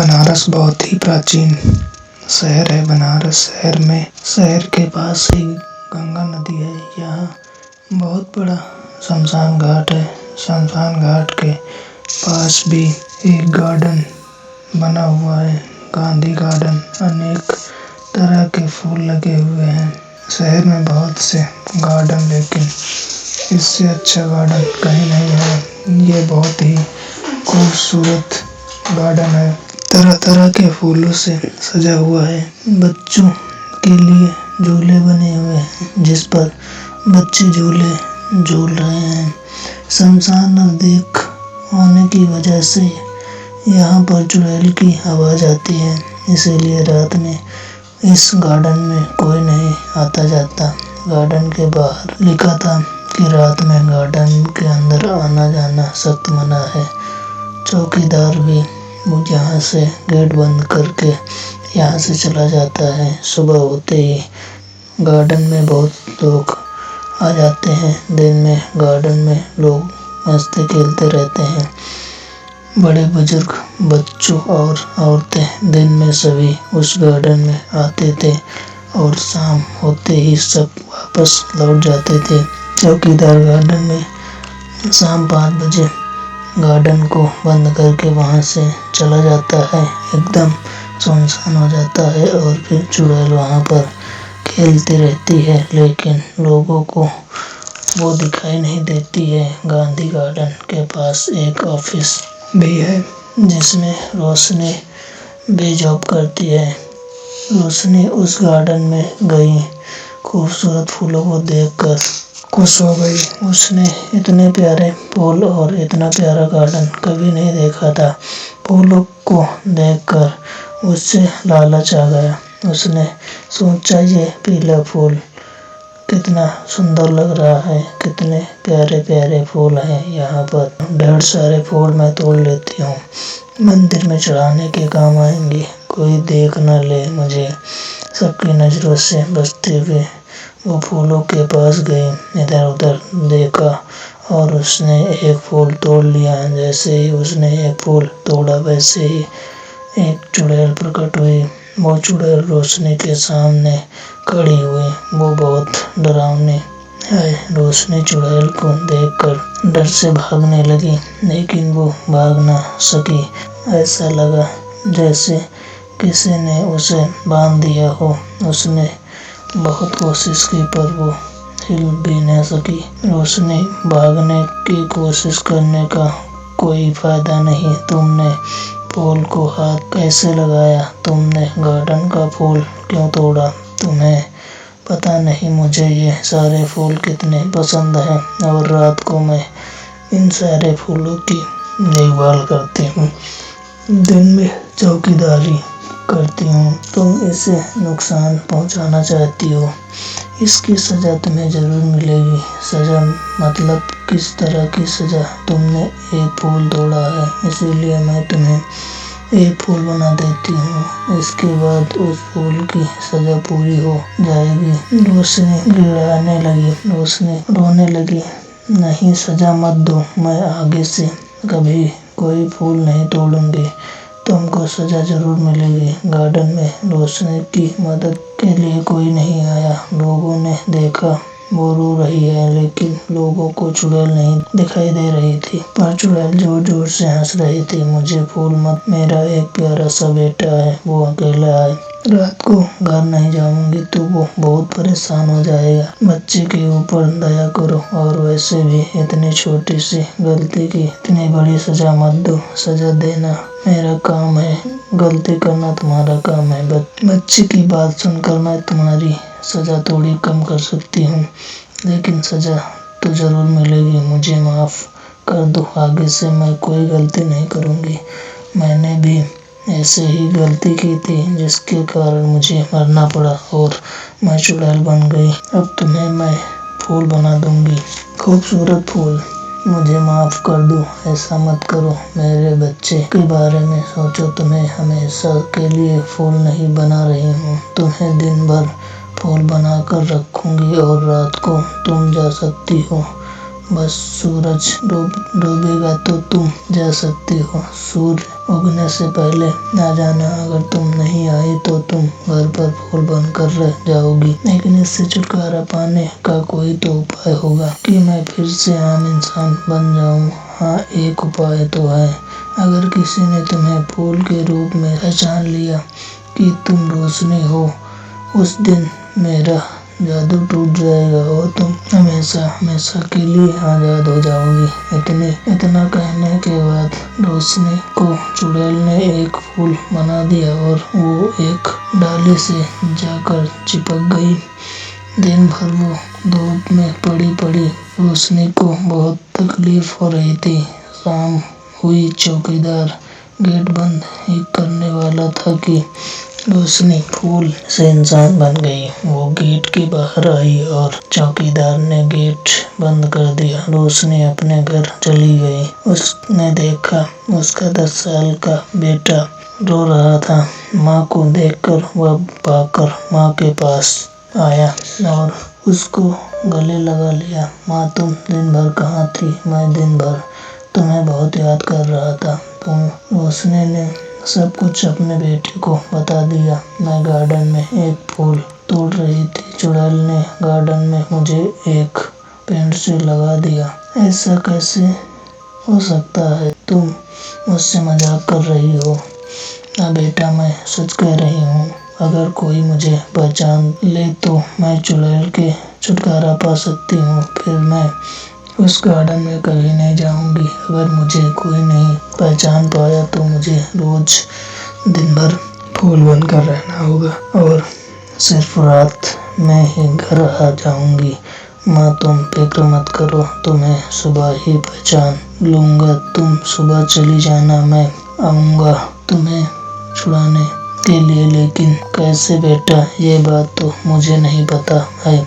बनारस बहुत ही प्राचीन शहर है। बनारस शहर के पास ही गंगा नदी है। यहाँ बहुत बड़ा शमशान घाट है। शमशान घाट के पास भी एक गार्डन बना हुआ है, गांधी गार्डन। अनेक तरह के फूल लगे हुए हैं। शहर में बहुत से गार्डन, लेकिन इससे अच्छा गार्डन कहीं नहीं है। ये बहुत ही खूबसूरत गार्डन है। तरह तरह के फूलों से सजा हुआ है। बच्चों के लिए झूले बने हुए हैं, जिस पर बच्चे झूले झूल रहे हैं। शमशान नजदीक होने की वजह से यहाँ पर चुड़ैल की आवाज आती है, इसीलिए रात में इस गार्डन में कोई नहीं आता जाता। गार्डन के बाहर लिखा था कि रात में गार्डन के अंदर आना जाना सख्त मना है। चौकीदार भी यहाँ से गेट बंद करके यहाँ से चला जाता है। सुबह होते ही गार्डन में बहुत लोग आ जाते हैं। दिन में गार्डन में लोग मस्ती खेलते रहते हैं। बड़े बुजुर्ग, बच्चों और औरतें दिन में सभी उस गार्डन में आते थे और शाम होते ही सब वापस लौट जाते थे। चौकीदार गार्डन में शाम 5 बजे गार्डन को बंद करके वहां से चला जाता है। एकदम सुनसान हो जाता है और फिर चुड़ैल वहां पर खेलती रहती है, लेकिन लोगों को वो दिखाई नहीं देती है। गांधी गार्डन के पास एक ऑफिस भी है, जिसमें रोशनी भी जॉब करती है। रोशनी उस गार्डन में गई, खूबसूरत फूलों को देखकर खुश हो गई। उसने इतने प्यारे फूल और इतना प्यारा गार्डन कभी नहीं देखा था। फूलों को देखकर उससे लालच आ गया। उसने सोचा, ये पीला फूल कितना सुंदर लग रहा है, कितने प्यारे प्यारे फूल हैं यहाँ पर। ढेर सारे फूल मैं तोड़ लेती हूँ, मंदिर में चढ़ाने के काम आएंगे, कोई देख न ले मुझे। सबकी नजरों से बचते हुए वो फूलों के पास गई, इधर उधर देखा और उसने एक फूल तोड़ लिया। जैसे ही उसने एक फूल तोड़ा, वैसे ही एक चुड़ैल प्रकट हुई। वो चुड़ैल रोशनी के सामने खड़ी हुई। वो बहुत डरावनी है। रोशनी चुड़ैल को देखकर डर से भागने लगी, लेकिन वो भाग ना सकी। ऐसा लगा जैसे किसी ने उसे बांध दिया हो। उसने बहुत कोशिश की, पर वो हिल भी न सकी। रोशनी, भागने की कोशिश करने का कोई फायदा नहीं। तुमने फूल को हाथ कैसे लगाया? तुमने गार्डन का फूल क्यों तोड़ा? तुम्हें पता नहीं मुझे ये सारे फूल कितने पसंद हैं, और रात को मैं इन सारे फूलों की देखभाल करती हूँ, दिन में चौकीदारी करती हूँ। तुम इसे नुकसान पहुँचाना चाहती हो, इसकी सजा तुम्हें जरूर मिलेगी। सजा मतलब किस तरह की सजा? तुमने एक फूल तोड़ा है, इसीलिए मैं तुम्हें एक फूल बना देती हूँ। इसके बाद उस फूल की सजा पूरी हो जाएगी। रोशनी गिड़गिड़ाने लगी, रोशनी रोने लगी। नहीं, सजा मत दो, मैं आगे से कभी कोई फूल नहीं तोड़ूंगी। तुमको सजा जरूर मिलेगी। गार्डन में रोशनी की मदद के लिए कोई नहीं आया। लोगों ने देखा वो रो रही है, लेकिन लोगों को चुड़ैल नहीं दिखाई दे रही थी, पर चुड़ैल जोर जोर से हंस रही थी। मुझे फूल मत, मेरा एक प्यारा सा बेटा है, वो अकेला है, रात को घर नहीं जाऊंगी तो वो बहुत परेशान हो जाएगा। बच्चे के ऊपर दया करो, और वैसे भी इतनी छोटी सी गलती की इतनी बड़ी सजा मत दो। सजा देना मेरा काम है, गलती करना तुम्हारा काम है। बच्चे की बात सुनकर मैं तुम्हारी सजा थोड़ी कम कर सकती हूँ, लेकिन सजा तो जरूर मिलेगी। मुझे माफ कर दो, आगे से मैं कोई गलती नहीं करूँगी। मैंने भी ऐसे ही गलती की थी, जिसके कारण मुझे मरना पड़ा और मैं चुड़ैल बन गई। अब तुम्हें मैं फूल बना दूंगी, खूबसूरत फूल। मुझे माफ कर दो, ऐसा मत करो। मेरे बच्चे के बारे में सोचो। तुम्हें हमेशा के लिए फूल नहीं बना रही हूँ, तुम्हें दिन भर फूल बना कर रखूंगी, और रात को तुम जा सकती हो बस सूरज डूबेगा तो तुम जा सकती हो। सूर्य उगने से पहले आ जाना। अगर तुम नहीं आई तो तुम घर पर फूल बनकर रह जाओगी। लेकिन इससे छुटकारा पाने का कोई तो उपाय होगा कि मैं फिर से आम इंसान बन जाऊं। हाँ, एक उपाय तो है। अगर किसी ने तुम्हें फूल के रूप में पहचान लिया कि तुम रोशनी हो, उस दिन मेरा जादू टूट जाएगा और तुम हमेशा हमेशा के लिए आजाद हो जाओगी। इतना कहने के बाद रोशनी को चुड़ैल ने एक फूल बना दिया और वो एक डाली से जाकर चिपक गई। दिन भर वो धूप में पड़ी रोशनी को बहुत तकलीफ हो रही थी। शाम हुई, चौकीदार गेट बंद ही करने वाला था कि रोशनी फूल से इंसान बन गई। वो गेट के बाहर आई और चौकीदार ने गेट बंद कर दिया। रोशनी अपने घर चली गई। उसने देखा उसका 10 साल का बेटा रो रहा था। माँ को देखकर वह भागकर माँ के पास आया और उसको गले लगा लिया। माँ, तुम दिन भर कहाँ थी? मैं दिन भर तुम्हें बहुत याद कर रहा था। रोशनी ने सब कुछ अपने बेटे को बता दिया। मैं गार्डन में एक फूल तोड़ रही थी। चुड़ैल ने गार्डन में मुझे एक पेड़ से लगा दिया। ऐसा कैसे हो सकता है? तुम मुझसे मजाक कर रही हो ना बेटा, मैं सच कह रही हूँ। अगर कोई मुझे पहचान ले तो मैं चुड़ैल के छुटकारा पा सकती हूँ। फिर मैं उस गार्डन में कभी नहीं जाऊंगी। अगर मुझे कोई नहीं पहचान पाया तो मुझे रोज दिन भर फूल बनकर रहना होगा और सिर्फ रात में ही घर आ जाऊंगी। माँ, तुम फिक्र मत करो, तुम्हें सुबह ही पहचान लूंगा। तुम सुबह चली जाना, मैं आऊंगा तुम्हें छुड़ाने के लिए। लेकिन कैसे बेटा? ये बात तो मुझे नहीं पता है,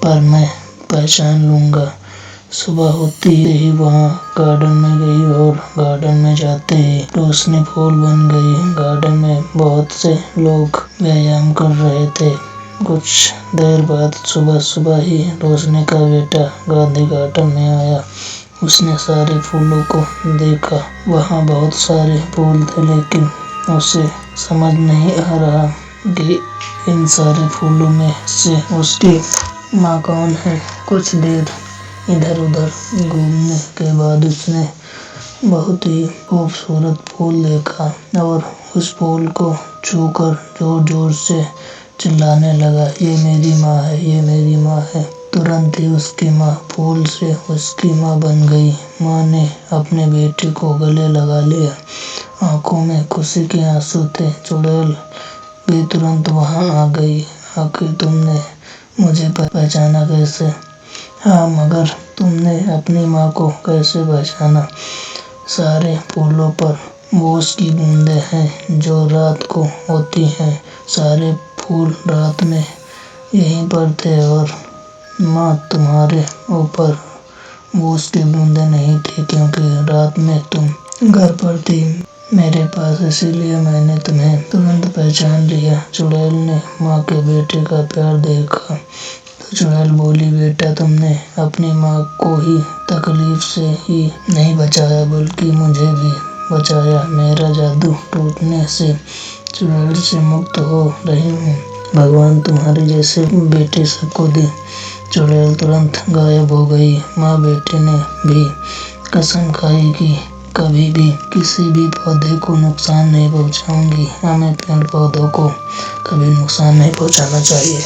पर मैं पहचान लूंगा। सुबह होते ही वहाँ गार्डन में गई और गार्डन में जाते ही रोशनी फूल बन गई। गार्डन में बहुत से लोग व्यायाम कर रहे थे। कुछ देर बाद सुबह ही रोशनी का बेटा गांधी गार्डन में आया। उसने सारे फूलों को देखा। वहाँ बहुत सारे फूल थे, लेकिन उसे समझ नहीं आ रहा कि इन सारे फूलों में से उसकी माँ कौन है। कुछ देर इधर उधर घूमने के बाद उसने बहुत ही खूबसूरत फूल देखा और उस फूल को छूकर जोर जोर से चिल्लाने लगा, ये मेरी माँ है, ये मेरी माँ है। तुरंत ही उसकी माँ फूल से उसकी माँ बन गई। माँ ने अपने बेटे को गले लगा लिया। आंखों में खुशी के आंसू थे। चुड़ैल भी तुरंत वहाँ आ गई। आखिर तुमने मुझे पहचाना कैसे? हाँ, मगर तुमने अपनी माँ को कैसे पहचाना? सारे फूलों पर ओस की बूंदें हैं जो रात को होती हैं। सारे फूल रात में यहीं पर थे और माँ, तुम्हारे ऊपर ओस की बूंदें नहीं थी क्योंकि रात में तुम घर पर थी मेरे पास, इसीलिए मैंने तुम्हें तुरंत पहचान लिया। चुड़ैल ने माँ के बेटे का प्यार देखा तो चुड़ैल बोली, बेटा, तुमने अपनी माँ को ही तकलीफ से ही नहीं बचाया बल्कि मुझे भी बचाया। मेरा जादू टूटने से चुड़ैल से मुक्त हो रही हूँ। भगवान तुम्हारे जैसे बेटे सबको दे। चुड़ैल तुरंत गायब हो गई। माँ बेटे ने भी कसम खाई कि कभी भी किसी भी पौधे को नुकसान नहीं पहुँचाऊंगी। हमें पेड़ पौधों को कभी नुकसान नहीं पहुँचाना चाहिए।